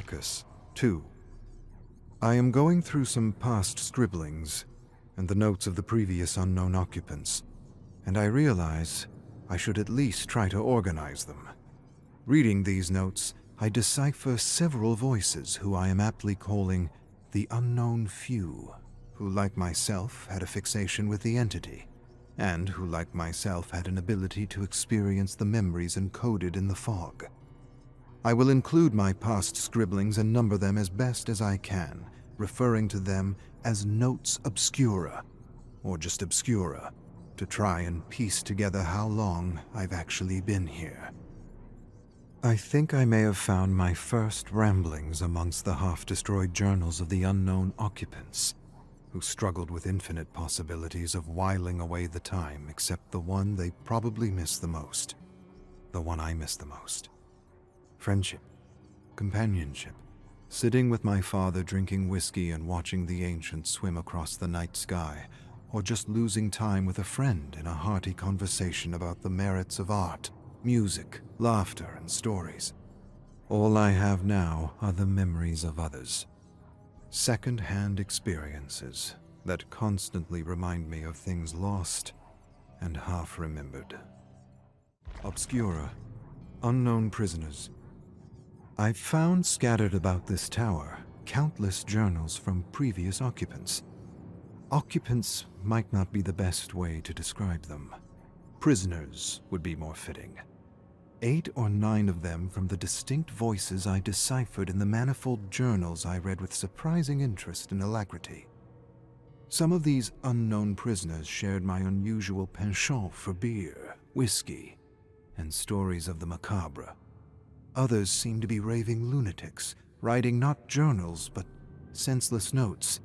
Arcus, 2. I am going through some past scribblings and the notes of the previous unknown occupants, and I realize I should at least try to organize them. Reading these notes, I decipher several voices who I am aptly calling the unknown few, who like myself had a fixation with the entity, and who like myself had an ability to experience the memories encoded in the fog. I will include my past scribblings and number them as best as I can, referring to them as notes obscura, or just obscura, to try and piece together how long I've actually been here. I think I may have found my first ramblings amongst the half-destroyed journals of the unknown occupants, who struggled with infinite possibilities of whiling away the time except the one they probably miss the most. The one I miss the most. Friendship. Companionship. Sitting with my father drinking whiskey and watching the ancients swim across the night sky, or just losing time with a friend in a hearty conversation about the merits of art, music, laughter, and stories. All I have now are the memories of others. Second-hand experiences that constantly remind me of things lost and half-remembered. Obscura. Unknown prisoners. I've found scattered about this tower countless journals from previous occupants. Occupants might not be the best way to describe them. Prisoners would be more fitting. 8 or 9 of them from the distinct voices I deciphered in the manifold journals I read with surprising interest and alacrity. Some of these unknown prisoners shared my unusual penchant for beer, whiskey, and stories of the macabre. Others seemed to be raving lunatics, writing not journals but senseless notes.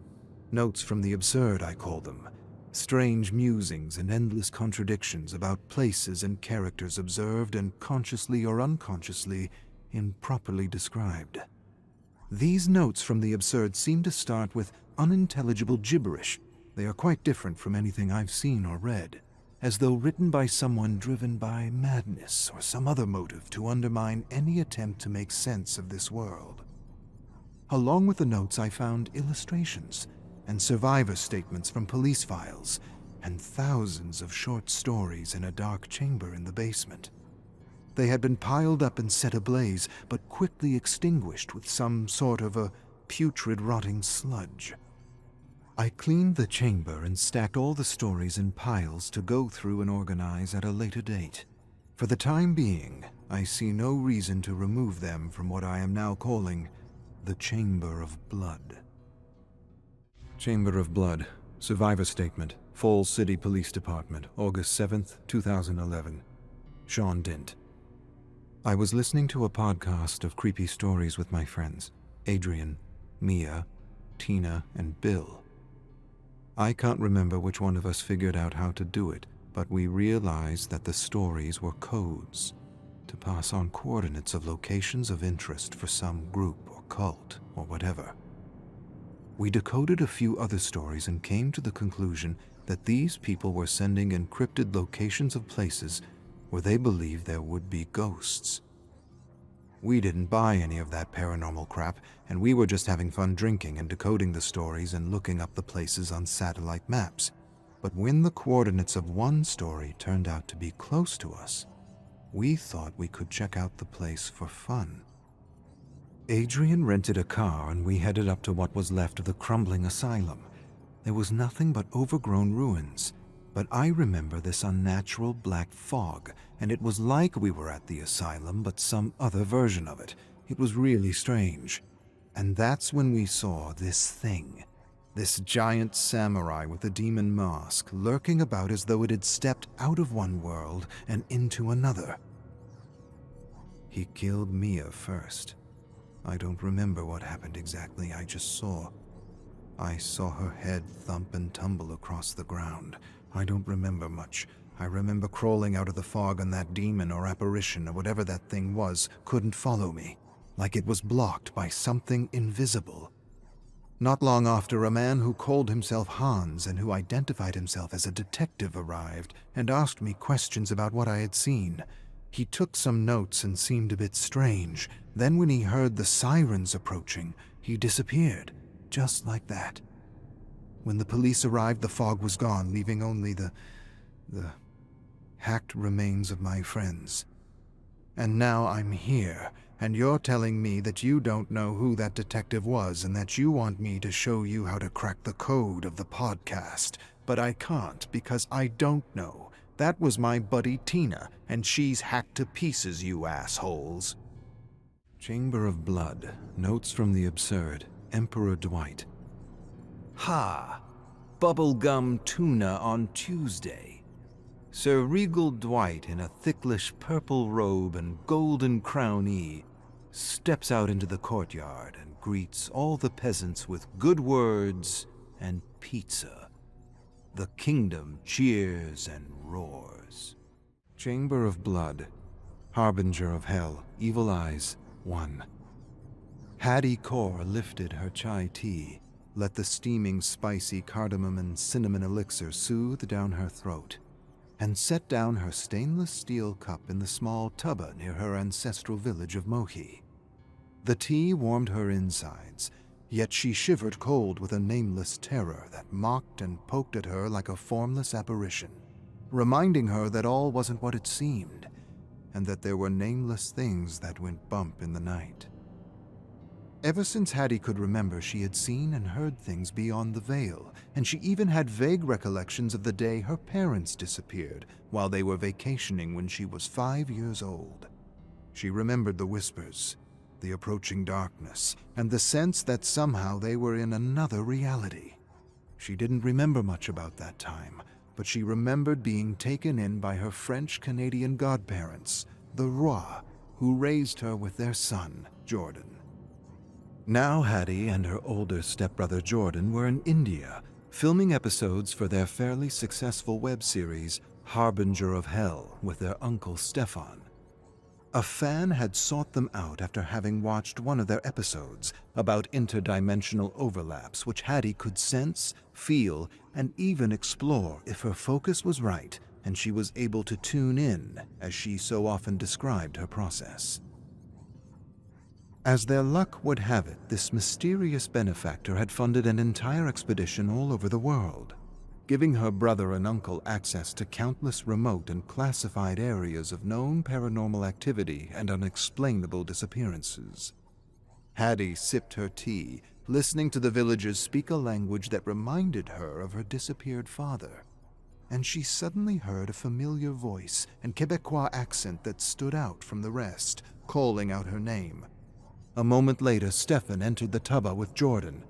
Notes from the absurd, I call them. Strange musings and endless contradictions about places and characters observed and consciously or unconsciously improperly described. These notes from the absurd seem to start with unintelligible gibberish. They are quite different from anything I've seen or read, as though written by someone driven by madness or some other motive to undermine any attempt to make sense of this world. Along with the notes, I found illustrations and survivor statements from police files, and thousands of short stories in a dark chamber in the basement. They had been piled up and set ablaze, but quickly extinguished with some sort of a putrid rotting sludge. I cleaned the chamber and stacked all the stories in piles to go through and organize at a later date. For the time being, I see no reason to remove them from what I am now calling the Chamber of Blood. Chamber of Blood. Survivor Statement. Falls City Police Department, August 7th, 2011. Sean Dint. I was listening to a podcast of creepy stories with my friends, Adrian, Mia, Tina, and Bill. I can't remember which one of us figured out how to do it, but we realized that the stories were codes to pass on coordinates of locations of interest for some group or cult or whatever. We decoded a few other stories and came to the conclusion that these people were sending encrypted locations of places where they believed there would be ghosts. We didn't buy any of that paranormal crap, and we were just having fun drinking and decoding the stories and looking up the places on satellite maps. But when the coordinates of one story turned out to be close to us, we thought we could check out the place for fun. Adrian rented a car and we headed up to what was left of the crumbling asylum. There was nothing but overgrown ruins, but I remember this unnatural black fog, and it was like we were at the asylum, but some other version of it. It was really strange. And that's when we saw this thing. This giant samurai with a demon mask, lurking about as though it had stepped out of one world and into another. He killed Mia first. I don't remember what happened exactly, I just saw. I saw her head thump and tumble across the ground. I don't remember much. I remember crawling out of the fog, and that demon or apparition or whatever that thing was couldn't follow me, like it was blocked by something invisible. Not long after, a man who called himself Hans and who identified himself as a detective arrived and asked me questions about what I had seen. He took some notes and seemed a bit strange, Then when he heard the sirens approaching, he disappeared, just like that. When the police arrived, the fog was gone, leaving only the hacked remains of my friends. And now I'm here, and you're telling me that you don't know who that detective was and that you want me to show you how to crack the code of the podcast. But I can't because I don't know. That was my buddy Tina, and she's hacked to pieces, you assholes. Chamber of Blood. Notes from the Absurd. Emperor Dwight. Ha! Bubblegum tuna on Tuesday. Sir Regal Dwight, in a thicklish purple robe and golden crownee, steps out into the courtyard and greets all the peasants with good words and pizza. The kingdom cheers and roars. Chamber of Blood. Harbinger of Hell. Evil Eyes. 1. Hattie Kaur lifted her chai tea, let the steaming spicy cardamom and cinnamon elixir soothe down her throat, and set down her stainless steel cup in the small tubba near her ancestral village of Mohi. The tea warmed her insides, yet she shivered cold with a nameless terror that mocked and poked at her like a formless apparition, reminding her that all wasn't what it seemed, and that there were nameless things that went bump in the night. Ever since Hattie could remember, she had seen and heard things beyond the veil, and she even had vague recollections of the day her parents disappeared while they were vacationing when she was 5 years old. She remembered the whispers, the approaching darkness, and the sense that somehow they were in another reality. She didn't remember much about that time, but she remembered being taken in by her French-Canadian godparents, the Roi, who raised her with their son, Jordan. Now Hattie and her older stepbrother Jordan were in India, filming episodes for their fairly successful web series, Harbinger of Hell, with their uncle Stefan. A fan had sought them out after having watched one of their episodes about interdimensional overlaps which Hattie could sense, feel, and even explore if her focus was right and she was able to tune in, as she so often described her process. As their luck would have it, this mysterious benefactor had funded an entire expedition all over the world, giving her brother and uncle access to countless remote and classified areas of known paranormal activity and unexplainable disappearances. Hattie sipped her tea, listening to the villagers speak a language that reminded her of her disappeared father, and she suddenly heard a familiar voice and Quebecois accent that stood out from the rest, calling out her name. A moment later, Stefan entered the tubba with Jordan.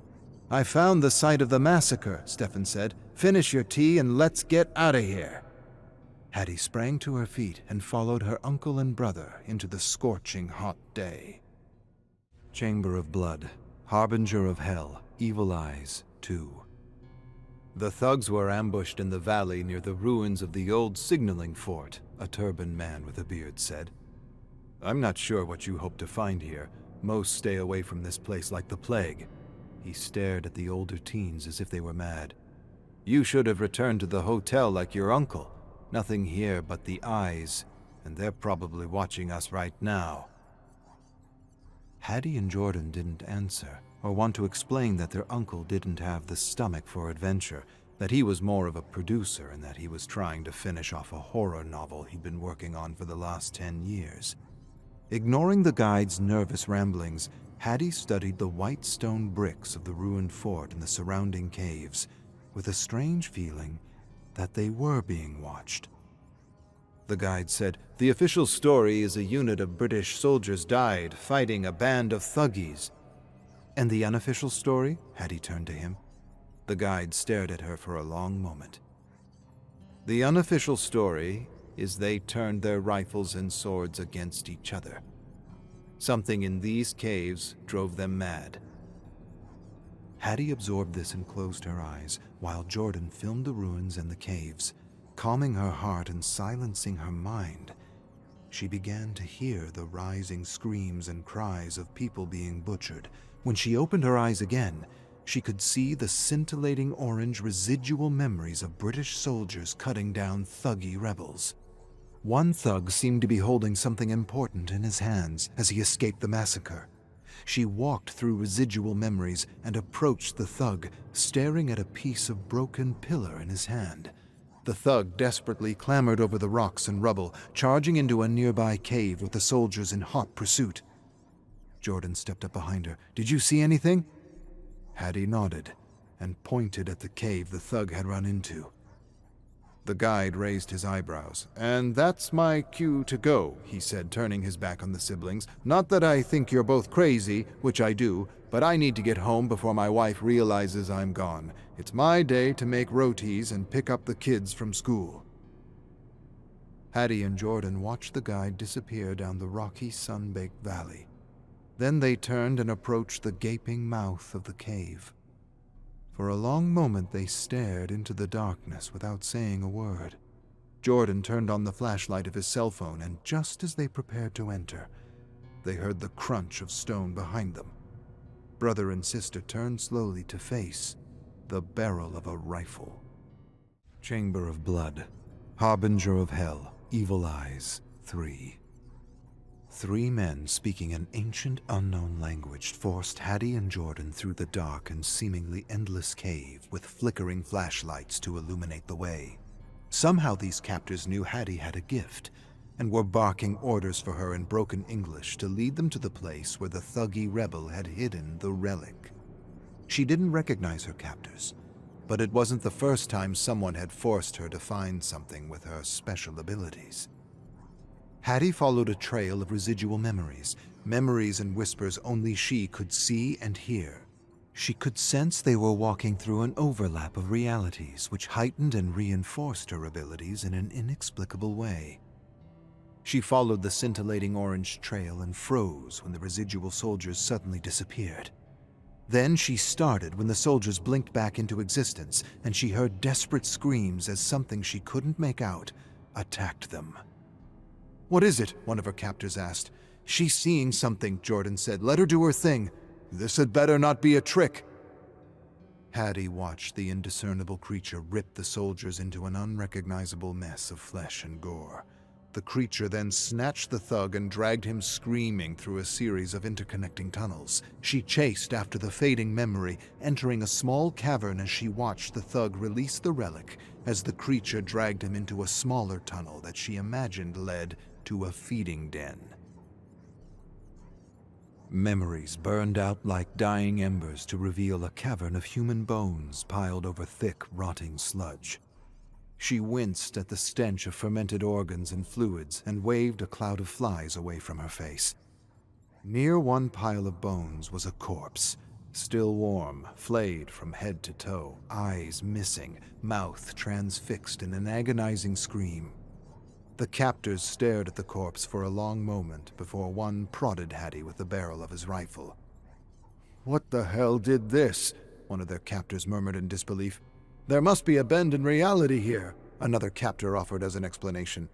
"I found the site of the massacre," Stefan said. "Finish your tea and let's get out of here." Hattie sprang to her feet and followed her uncle and brother into the scorching hot day. Chamber of Blood. Harbinger of Hell. Evil Eyes. 2. The thugs were ambushed in the valley near the ruins of the old signaling fort, a turbaned man with a beard said. "I'm not sure what you hope to find here. Most stay away from this place like the plague." He stared at the older teens as if they were mad. "You should have returned to the hotel like your uncle. Nothing here but the eyes, and they're probably watching us right now." Hattie and Jordan didn't answer, or want to explain that their uncle didn't have the stomach for adventure, that he was more of a producer and that he was trying to finish off a horror novel he'd been working on for the last 10 years. Ignoring the guide's nervous ramblings, Hattie studied the white stone bricks of the ruined fort and the surrounding caves, with a strange feeling that they were being watched. The guide said, "The official story is a unit of British soldiers died fighting a band of thuggies." "And the unofficial story?" Hattie turned to him. The guide stared at her for a long moment. "The unofficial story is they turned their rifles and swords against each other. Something in these caves drove them mad." Hattie absorbed this and closed her eyes, while Jordan filmed the ruins and the caves, calming her heart and silencing her mind. She began to hear the rising screams and cries of people being butchered. When she opened her eyes again, she could see the scintillating orange residual memories of British soldiers cutting down thuggy rebels. One thug seemed to be holding something important in his hands as he escaped the massacre. She walked through residual memories and approached the thug, staring at a piece of broken pillar in his hand. The thug desperately clambered over the rocks and rubble, charging into a nearby cave with the soldiers in hot pursuit. Jordan stepped up behind her. "Did you see anything?" Hattie nodded and pointed at the cave the thug had run into. The guide raised his eyebrows. "And that's my cue to go," he said, turning his back on the siblings. "Not that I think you're both crazy, which I do, but I need to get home before my wife realizes I'm gone. It's my day to make rotis and pick up the kids from school." Hattie and Jordan watched the guide disappear down the rocky, sun-baked valley. Then they turned and approached the gaping mouth of the cave. For a long moment they stared into the darkness without saying a word. Jordan turned on the flashlight of his cell phone, and just as they prepared to enter, they heard the crunch of stone behind them. Brother and sister turned slowly to face the barrel of a rifle. Chamber of Blood, Harbinger of Hell, Evil Eyes, 3. 3 men speaking an ancient unknown language forced Hattie and Jordan through the dark and seemingly endless cave with flickering flashlights to illuminate the way. Somehow these captors knew Hattie had a gift and were barking orders for her in broken English to lead them to the place where the thuggy rebel had hidden the relic. She didn't recognize her captors, but it wasn't the first time someone had forced her to find something with her special abilities. Hattie followed a trail of residual memories and whispers only she could see and hear. She could sense they were walking through an overlap of realities which heightened and reinforced her abilities in an inexplicable way. She followed the scintillating orange trail and froze when the residual soldiers suddenly disappeared. Then she started when the soldiers blinked back into existence, and she heard desperate screams as something she couldn't make out attacked them. "What is it?" one of her captors asked. "She's seeing something," Jordan said. "Let her do her thing." "This had better not be a trick." Hattie watched the indiscernible creature rip the soldiers into an unrecognizable mess of flesh and gore. The creature then snatched the thug and dragged him screaming through a series of interconnecting tunnels. She chased after the fading memory, entering a small cavern as she watched the thug release the relic as the creature dragged him into a smaller tunnel that she imagined led to a feeding den. Memories burned out like dying embers to reveal a cavern of human bones piled over thick, rotting sludge. She winced at the stench of fermented organs and fluids and waved a cloud of flies away from her face. Near one pile of bones was a corpse, still warm, flayed from head to toe, eyes missing, mouth transfixed in an agonizing scream. The captors stared at the corpse for a long moment before one prodded Hattie with the barrel of his rifle. "What the hell did this?" one of their captors murmured in disbelief. "There must be a bend in reality here," another captor offered as an explanation.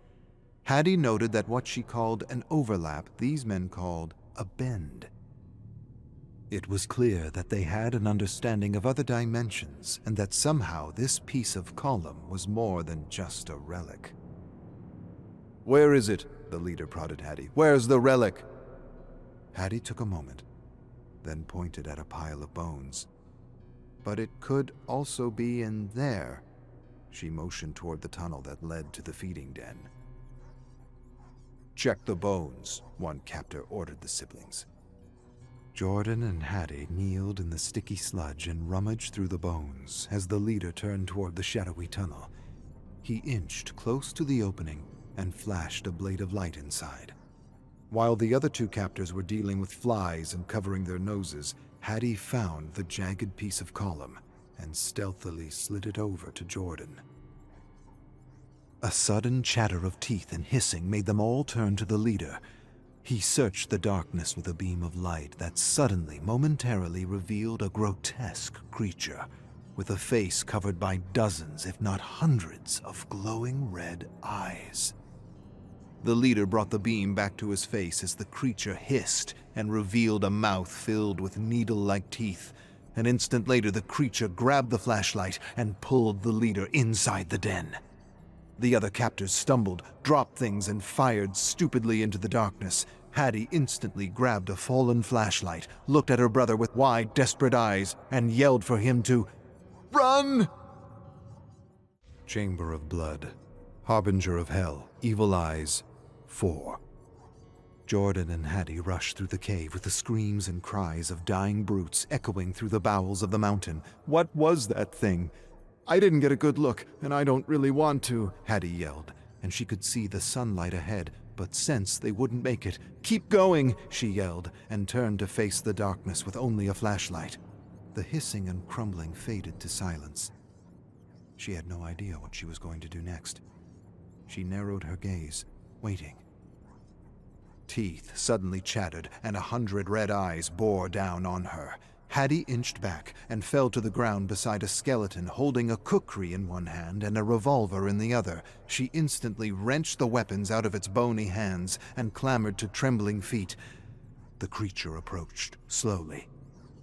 Hattie noted that what she called an overlap, these men called a bend. It was clear that they had an understanding of other dimensions and that somehow this piece of column was more than just a relic. "Where is it?" the leader prodded Hattie. "Where's the relic?" Hattie took a moment, then pointed at a pile of bones. "But it could also be in there." She motioned toward the tunnel that led to the feeding den. "Check the bones," one captor ordered the siblings. Jordan and Hattie kneeled in the sticky sludge and rummaged through the bones as the leader turned toward the shadowy tunnel. He inched close to the opening and flashed a blade of light inside. While the other 2 captors were dealing with flies and covering their noses, Hattie found the jagged piece of column and stealthily slid it over to Jordan. A sudden chatter of teeth and hissing made them all turn to the leader. He searched the darkness with a beam of light that suddenly, momentarily revealed a grotesque creature with a face covered by dozens, if not hundreds, of glowing red eyes. The leader brought the beam back to his face as the creature hissed and revealed a mouth filled with needle-like teeth. An instant later, the creature grabbed the flashlight and pulled the leader inside the den. The other captors stumbled, dropped things, and fired stupidly into the darkness. Hattie instantly grabbed a fallen flashlight, looked at her brother with wide, desperate eyes, and yelled for him to run! Chamber of Blood, Harbinger of Hell, Evil Eyes, 4. Jordan and Hattie rushed through the cave with the screams and cries of dying brutes echoing through the bowels of the mountain. What was that thing? I didn't get a good look, and I don't really want to, Hattie yelled, and she could see the sunlight ahead, but sensed they wouldn't make it. Keep going, she yelled, and turned to face the darkness with only a flashlight. The hissing and crumbling faded to silence. She had no idea what she was going to do next. She narrowed her gaze, waiting. Teeth suddenly chattered, and 100 red eyes bore down on her. Hattie inched back and fell to the ground beside a skeleton holding a kukri in one hand and a revolver in the other. She instantly wrenched the weapons out of its bony hands and clambered to trembling feet. The creature approached, slowly,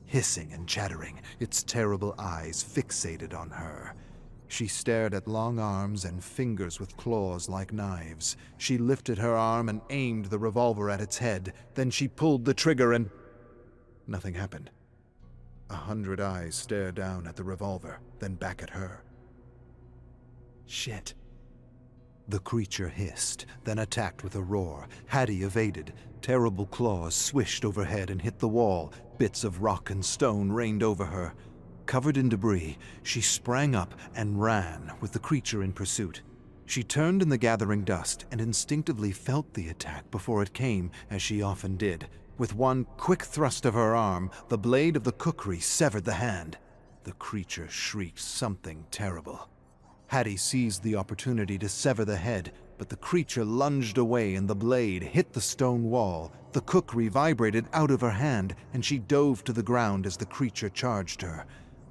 hissing and chattering, its terrible eyes fixated on her. She stared at long arms and fingers with claws like knives. She lifted her arm and aimed the revolver at its head. Then she pulled the trigger and nothing happened. 100 eyes stared down at the revolver, then back at her. Shit. The creature hissed, then attacked with a roar. Hattie evaded. Terrible claws swished overhead and hit the wall. Bits of rock and stone rained over her. Covered in debris, she sprang up and ran, with the creature in pursuit. She turned in the gathering dust and instinctively felt the attack before it came, as she often did. With one quick thrust of her arm, the blade of the kukri severed the hand. The creature shrieked something terrible. Hattie seized the opportunity to sever the head, but the creature lunged away and the blade hit the stone wall. The kukri vibrated out of her hand, and she dove to the ground as the creature charged her.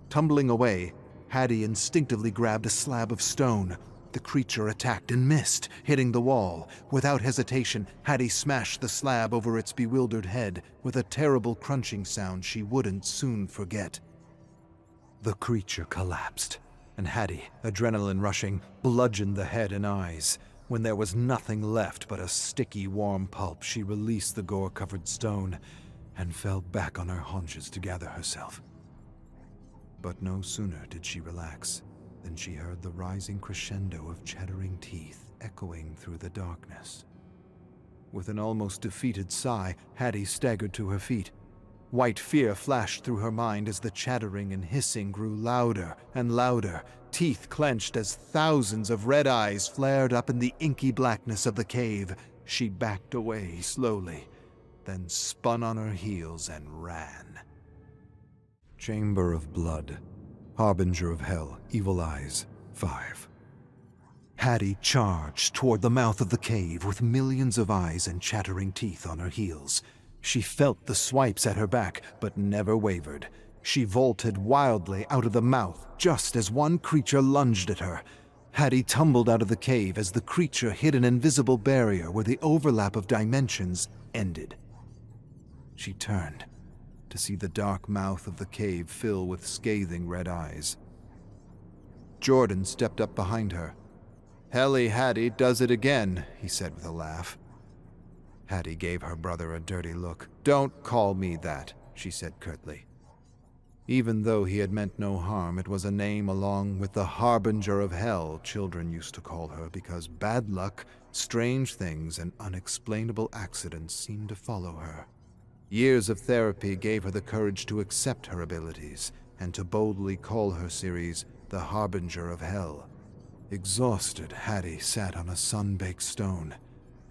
Tumbling away, Hattie instinctively grabbed a slab of stone. The creature attacked and missed, hitting the wall. Without hesitation, Hattie smashed the slab over its bewildered head with a terrible crunching sound she wouldn't soon forget. The creature collapsed, and Hattie, adrenaline rushing, bludgeoned the head and eyes. When there was nothing left but a sticky, warm pulp, she released the gore-covered stone and fell back on her haunches to gather herself. But no sooner did she relax than she heard the rising crescendo of chattering teeth echoing through the darkness. With an almost defeated sigh, Hattie staggered to her feet. White fear flashed through her mind as the chattering and hissing grew louder and louder. Teeth clenched as thousands of red eyes flared up in the inky blackness of the cave. She backed away slowly, then spun on her heels and ran. Chamber of Blood, Harbinger of Hell, Evil Eyes, 5. Hattie charged toward the mouth of the cave with millions of eyes and chattering teeth on her heels. She felt the swipes at her back, but never wavered. She vaulted wildly out of the mouth just as one creature lunged at her. Hattie tumbled out of the cave as the creature hit an invisible barrier where the overlap of dimensions ended. She turned to see the dark mouth of the cave fill with scathing red eyes. Jordan stepped up behind her. "Helly Hattie does it again," he said with a laugh. Hattie gave her brother a dirty look. "Don't call me that," she said curtly. Even though he had meant no harm, it was a name along with the Harbinger of Hell children used to call her because bad luck, strange things, and unexplainable accidents seemed to follow her. Years of therapy gave her the courage to accept her abilities and to boldly call her series the Harbinger of Hell. Exhausted, Hattie sat on a sun-baked stone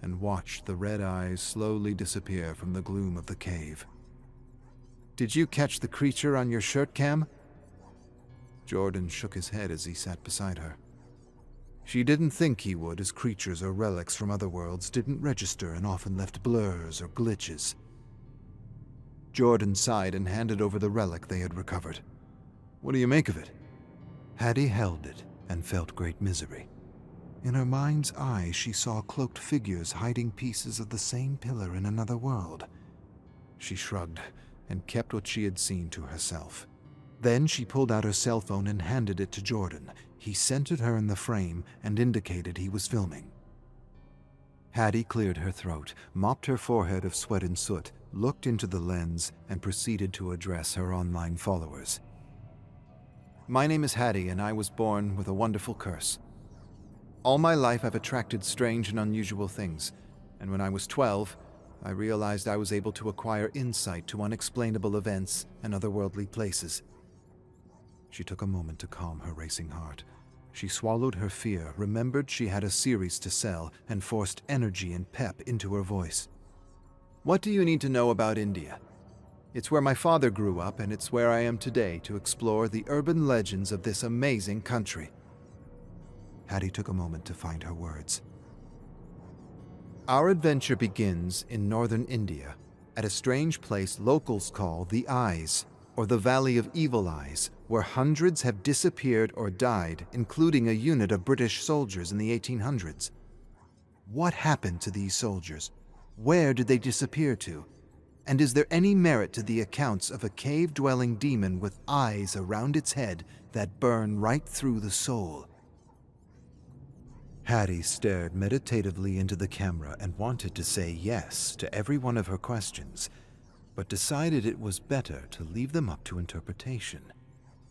and watched the red eyes slowly disappear from the gloom of the cave. "Did you catch the creature on your shirt cam?" Jordan shook his head as he sat beside her. She didn't think he would, as creatures or relics from other worlds didn't register and often left blurs or glitches. Jordan sighed and handed over the relic they had recovered. "What do you make of it?" Hattie held it and felt great misery. In her mind's eye, she saw cloaked figures hiding pieces of the same pillar in another world. She shrugged and kept what she had seen to herself. Then she pulled out her cell phone and handed it to Jordan. He centered her in the frame and indicated he was filming. Hattie cleared her throat, mopped her forehead of sweat and soot, looked into the lens, and proceeded to address her online followers. My name is Hattie, and I was born with a wonderful curse. All my life I've attracted strange and unusual things, and when I was 12, I realized I was able to acquire insight to unexplainable events and otherworldly places. She took a moment to calm her racing heart. She swallowed her fear, remembered she had a series to sell, and forced energy and pep into her voice. What do you need to know about India? It's where my father grew up, and it's where I am today to explore the urban legends of this amazing country. Hattie took a moment to find her words. Our adventure begins in northern India, at a strange place locals call the Eyes, or the Valley of Evil Eyes, where hundreds have disappeared or died, including a unit of British soldiers in the 1800s. What happened to these soldiers? Where did they disappear to? And is there any merit to the accounts of a cave-dwelling demon with eyes around its head that burn right through the soul? Hattie stared meditatively into the camera and wanted to say yes to every one of her questions, but decided it was better to leave them up to interpretation.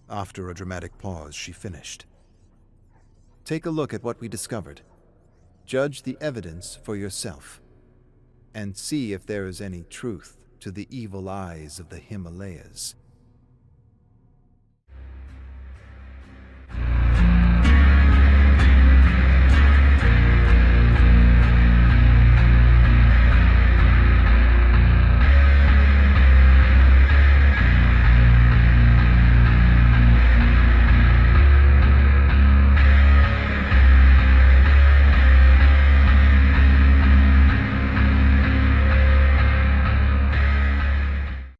After a dramatic pause, she finished. Take a look at what we discovered. Judge the evidence for yourself, and see if there is any truth to the evil eyes of the Himalayas.